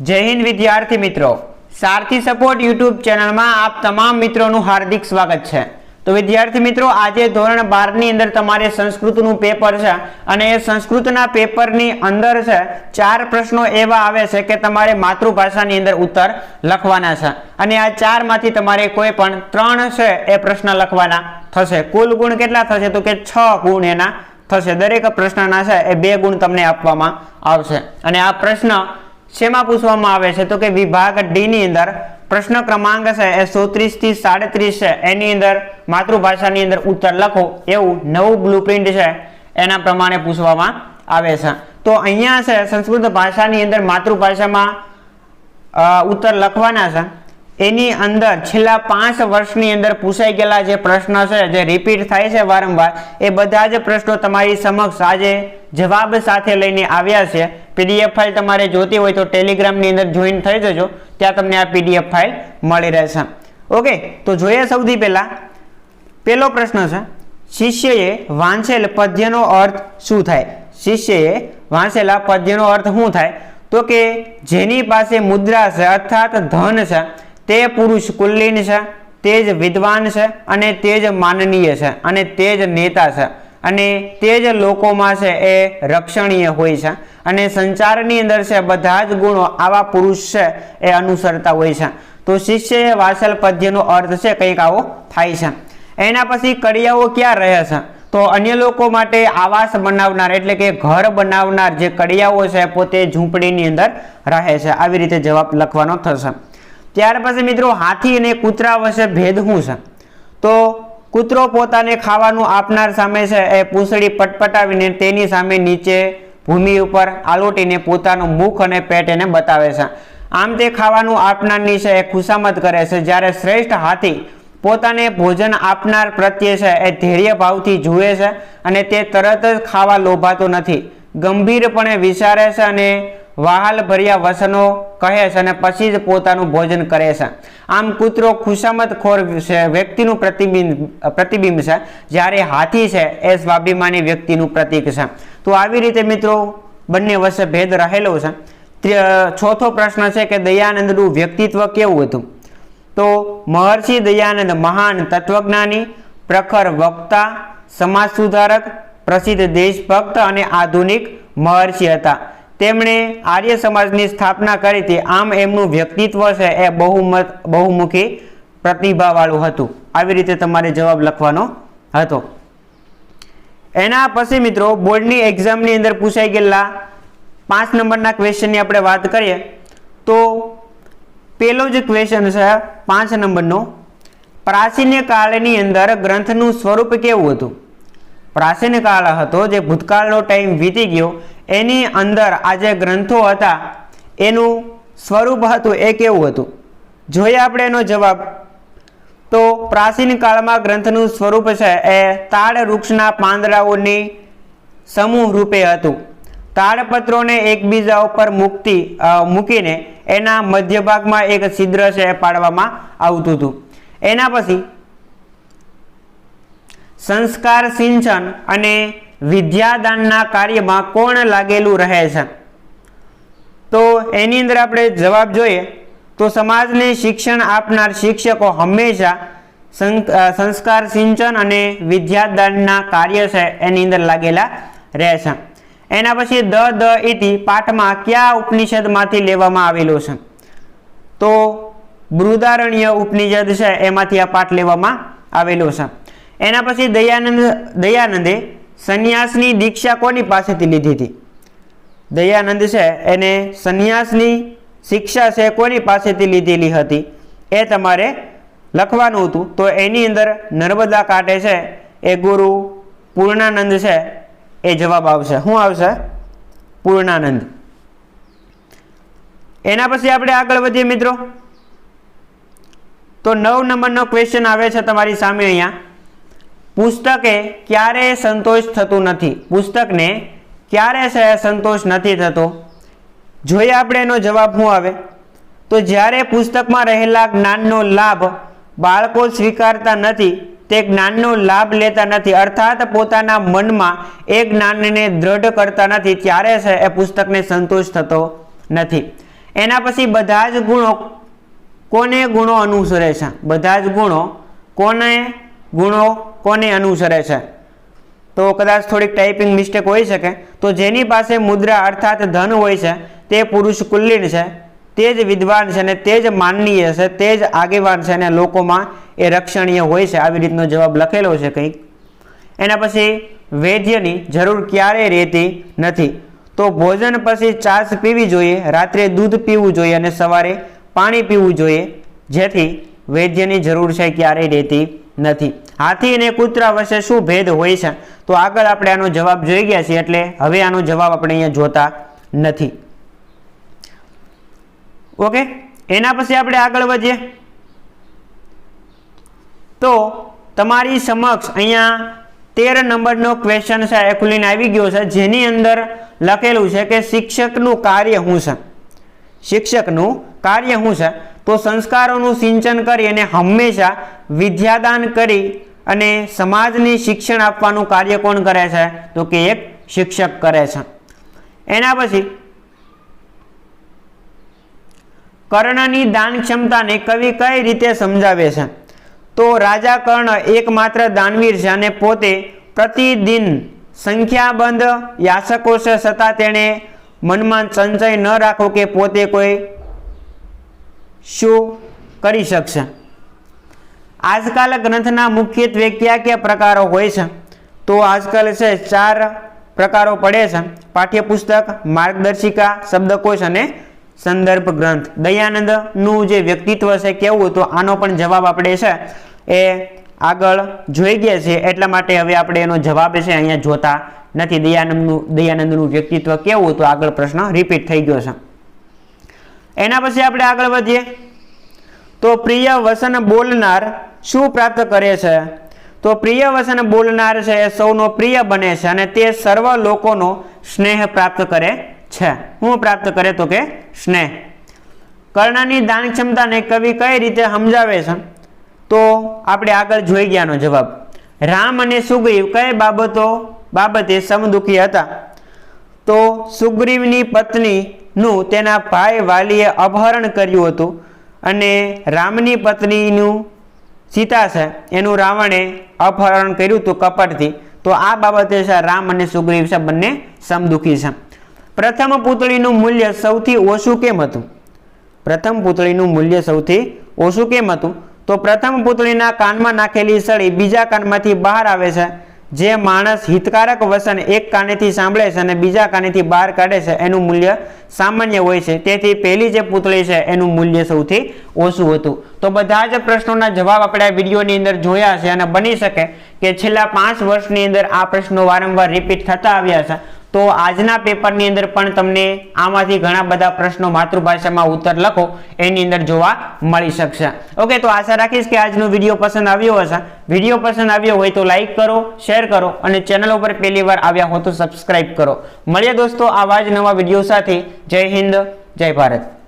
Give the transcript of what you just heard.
जय हिंद विद्यार्थी मित्रों, सारथी सपोर्ट यूट्यूब चैनल में आप तमाम मित्रों हार्दिक स्वागत है। तो विद्यार्थी मित्रों, आज धोरण 12 नी अंदर तमारे संस्कृतનું पेपर છે અને એ સંસ્કૃતના પેપરની અંદર છે ચાર પ્રશ્નો એવા આવે છે કે તમારે માતૃભાષાની અંદર ઉત્તર લખવાના છે અને આ ચાર માંથી તમારે કોઈ પણ 3 છે એ પ્રશ્ન લખવાના થશે। કુલ ગુણ કેટલા થશે તો કે 6 ગુણ એના થશે। દરેક પ્રશ્નના છે એ 2 ગુણ તમને આપવામાં આવશે અને આ પ્રશ્ન શેમાં પૂછવામાં આવે છે તો કે વિભાગ ડી ની અંદર प्रश्न क्रमांक है 130 થી 37 है एनी अंदर मातृभाषा अंदर उत्तर लखो एवं नवु ब्लूप्रिंट है एना प्रमाणे पूछवामां आवे छे। तो अहींया छे संस्कृत भाषा अंदर मातृभाषा में उत्तर लखवाना छे एनी अंदर छेल्ला 5 वर्षनी अंदर पूछाई गेला जे प्रश्न छे जे रिपीट थाय छे वारंवार ए बधा ज प्रश्नो तमारी समक्ष आजे जवाब साथे लईने आव्या छे। पीडीएफ फाइल तमारे जोती होय तो टेलिग्राम नी अंदर जॉइन थई जजो, त्यां तमने आ पीडीएफ फाइल मळी रहेशे। ओके, तो जोईए सौथी पहेला पहेलो प्रश्न छे शिष्यए वांचेल पद्यनो अर्थ शुं थाय। शिष्यए वांचेला पद्यनो अर्थ शुं थाय तो के जेनी पासे मुद्रा छे अर्थात धन छे ते पुरुष कुलीन छे, तेज विद्वान छे अने तेज माननीय छे अने तेज नेता छे अने तेज लोकोमां छे ए रक्षणीय होय छे अने संचारनी अंदर छे बधा ज गुणो आवा पुरुष छे ए अनुसरता होय छे। तो शिष्यए वाचेल पद्यनो अर्थ छे कंईक आवो थाय छे। एना पछी कड़ियाओ क्यां रहे छे तो अन्य लोको माटे आवास बनावनार एटले के घर बनावनार जे कड़ियाओ छे पोते झूंपड़ीनी अंदर रहे छे। आवी रीते जवाब लखवानो थशे। त्यार पछी मित्रों हाथी अने कूतरा वच्चे भेद शुं छे तो कूतरो पोताने खावानुं आपनार सामे छे ए पूंछड़ी पटपटावीने तेनी सामे नीचे भूमि पर आलोटीने पोतानुं मुख अने पेट एने बतावे छे। आम ते खावानुं आपनारनी छे ए खुशामत करे छे, ज्यारे श्रेष्ठ हाथी पोताने भोजन आपनार प्रत्ये छे ए धैर्य भावथी जुए छे अने ते तरत ज खावा लोभातो नथी, गंभीरपणे विचारे छे अने वाहल भर्या वचनो कहे छे अने पछी ज पोतानुं भोजन करे छे। आम कूतरो खुशामतखोर व्यक्तिनुं प्रतिबिंब छे, ज्यारे हाथी छे ए स्वाभिमानी व्यक्तिनुं प्रतीक छे। तो आवी रीते मित्रों बंने वच्चे भेद रहेलो छे। चौथो प्रश्न छे कि दयानंदनुं व्यक्तित्व केवुं हतुं तो महर्षि दयानंद महान तत्वज्ञानी, प्रखर वक्ता, समाज सुधारक, प्रसिद्ध देशभक्त अने आधुनिक महर्षि हता। तेमणे आर्य समाजनी स्थापना करी थी। आम एमनुं व्यक्तित्व छे ए बहुमुखी प्रतिभावाळुं हतुं। आवी रीते तमारे जवाब लखवानो हतो। एना पछी मित्रों बोर्डनी एक्जामनी अंदर पूछाई गेला 5 नंबरना क्वेश्चननी आपणे वात करीए तो पहेलो ज क्वेश्चन छे 5 नंबरनो, प्राचीन काळनी अंदर ग्रंथनुं स्वरूप केवुं हतुं। प्राचीन काळ हतो जे भूतकाळनो टाइम वीती गयो एनी अंदर आ जे ग्रंथो हता एनुं स्वरूप हतुं ए केवुं हतुं। जोईए आपणे एनो जवाब तो प्राचीन काळमां ग्रंथनुं स्वरूप छे ए ताड़ वृक्षना પાંદડાઓની समूह रूपे हतुं। ताड़पत्रोने एकबीजा उपर मूकीने एना मध्य भागमां एक छिद्र छे पाडवामां आवतुं हतुं। एना पछी संस्कार सिंचन अने विद्यादानना कार्यमां कोण लागेलुं रहे छे तो एनी अंदर आपणे जवाब जोईए तो समाजने शिक्षण आपनार शिक्षको हमेशा संस्कार सिंचन अने विद्यादानना कार्य छे एनी अंदर लागेला रहे छे। एना पछी द इति पाठमां क्या उपनिषदमांथी लेवामां आवेलो छे तो बृहदारण्य उपनिषद छे एमांथी आ पाठ लेवामां आवेलो छे। एना पछी दयानंदे संन्यासनी दीक्षा कोनी पासेथी लीधी थी। दयानंद छे एने संन्यासनी शिक्षा छे कोनी पासेथी लीधेली हती ए तमारे लखवानुं हतुं। तो एनी अंदर नर्मदा कांठे छे ए गुरु पूर्णानंद छे ए जवाब आवशे। शुं आवशे? पूर्णानंद। एना पछी आपणे आगळ वधीए मित्रों तो 9 नंबरनो क्वेश्चन आवे छे तमारी सामे अहींया, पुस्तके क्यारे संतोष थतो नथी। पुस्तकने क्यारे छे संतोष नथी थतो। जोईए आपणे एनो जवाब शुं आवे तो ज्यारे पुस्तकमां रहेला ज्ञाननो लाभ बाळको स्वीकारता नथी, ते ज्ञाननो लाभ लेता नथी अर्थात पोताना मनमा ए ज्ञानने दृढ़ करता नथी, त्यारे छे ए पुस्तकने संतोष थतो नथी। એના પછી બધા જ ગુણો ગુણો અનુસરે છે, બધા જ ગુણો કોને અનુસરે છે? તો કદાચ થોડીક ટાઈપિંગ મિસ્ટેક હોઈ શકે. તો જેની પાસે મુદ્રા અર્થાત ધન હોય છે તે પુરુષ કુલીન છે, તે જ વિદ્વાન છે અને તે જ માનનીય છે, તે જ આગેવાન છે અને લોકોમાં એ રક્ષણીય હોય છે. આવી રીતનો જવાબ લખેલો છે કંઈક. એના પછી વૈદ્યની જરૂર ક્યારેય રહેતી નથી. તો ભોજન પછી છાશ પીવી જોઈએ, રાત્રે દૂધ પીવું જોઈએ અને સવારે પાણી પીવું જોઈએ, જેથી વૈદ્યની જરૂર છે ક્યારેય રહેતી નથી. હાથી અને કૂતરા વચ્ચે શું ભેદ હોય છે? તો આગળ આપણે આનો જવાબ જોઈ ગયા છીએ, એટલે હવે આનો જવાબ આપણે અહીંયા જોતા નથી. ઓકે, એના પછી આપણે આગળ વધીએ. તો તમારી સમક્ષ અહીંયા 13 નંબરનો ક્વેશ્ચન છે એ ખુલીને આવી ગયો છે, જેની અંદર લખેલું છે કે શિક્ષકનું કાર્ય શું છે? શિક્ષકનું કાર્ય શું છે? તો સંસ્કારોનું સિંચન કરી અને હંમેશા વિદ્યાદાન કરી અને સમાજને શિક્ષણ આપવાનું કાર્ય કોણ કરે છે? તો કે એક શિક્ષક કરે છે. એના પછી કર્ણની દાન ક્ષમતાને કવિ કઈ રીતે સમજાવે છે? તો રાજા કર્ણ એકમાત્ર દાનવીર છે અને પોતે પ્રતિદિન સંખ્યાબંધ યાચકો છે, છતાં તેણે મનમાં સંચય ન રાખો કે પોતે કોઈ શું કરી શકશે. આજકાલ ગ્રંથના મુખ્યત્વે કયા પ્રકારો હોય છે? તો આજકાલ છે 4 પ્રકારો પડે છે: પાઠ્યપુસ્તક, માર્ગદર્શિકા, શબ્દકોશ અને સંદર્ભ ગ્રંથ. દયાનંદનું જે વ્યક્તિત્વ છે કેવું, તો આનો પણ જવાબ આપણે છે એ આગળ જોઈ ગયા છે, એટલા માટે હવે આપણે એનો જવાબ છે અહીંયા જોતા નથી. દયાનંદનું વ્યક્તિત્વ કેવું, તો આગળ પ્રશ્ન રિપીટ થઈ ગયો છે. એના પછી આપણે આગળ વધીએ. તો પ્રિય વસન બોલનાર શું પ્રાપ્ત કરે છે? તો પ્રિય વસન બોલનાર છે એ સૌનો પ્રિય બને છે અને તે સર્વ લોકોનો સ્નેહ પ્રાપ્ત કરે છે. શું પ્રાપ્ત કરે? તો કે સ્નેહ. કર્ણની દાન ક્ષમતાને કવિ કઈ રીતે સમજાવે છે? તો આપણે આગળ જોઈ ગયાનો જવાબ. રામ અને સુગ્રીવ કઈ બાબતે સમદુખી હતા? તો સુગ્રીવની પત્નીનું તેના ભાઈ વાલીએ અપહરણ કર્યું હતું અને રામની પત્નીનું સીતા છે એનું રાવણે અપહરણ કર્યું હતું કપટથી. તો આ બાબતે છે રામ અને સુગ્રીવ છે બંને સમદુખી છે. પ્રથમ પૂતળીનું મૂલ્ય સૌથી ઓછું કેમ હતું? પ્રથમ પૂતળીનું મૂલ્ય સૌથી ઓછું કેમ હતું? તો પ્રથમ પૂતળીના કાનમાં નાખેલી સળી બીજા કાનમાંથી બહાર આવે છે. જે માણસ હિતકારક વસન એક કાનેથી સાંભળે છે અને બીજા કાનેથી બહાર કાઢે છે એનું મૂલ્ય સામાન્ય હોય છે, તેથી પહેલી જે પૂતળી છે એનું મૂલ્ય સૌથી ઓછું હતું. તો બધા જ પ્રશ્નોના જવાબ આપણે આ વિડીયોની અંદર જોયા છે અને બની શકે કે છેલ્લા 5 વર્ષની અંદર આ પ્રશ્નો વારંવાર રિપીટ થતા આવ્યા છે. તો આજના પેપરની અંદર પણ તમને આમાંથી ઘણા બધા પ્રશ્નો માતૃભાષામાં ઉત્તર લખો એની અંદર જોવા મળી શકશે. ઓકે, તો આશા રાખીશ કે આજનો વિડીયો પસંદ આવ્યો હશે. વિડીયો પસંદ આવ્યો હોય તો લાઈક કરો, શેર કરો અને ચેનલ ઉપર પહેલી વાર આવ્યા હો તો સબસ્ક્રાઇબ કરો. મળીએ દોસ્તો આવા જ નવા વિડીયો સાથે. જય હિન્દ, જય ભારત.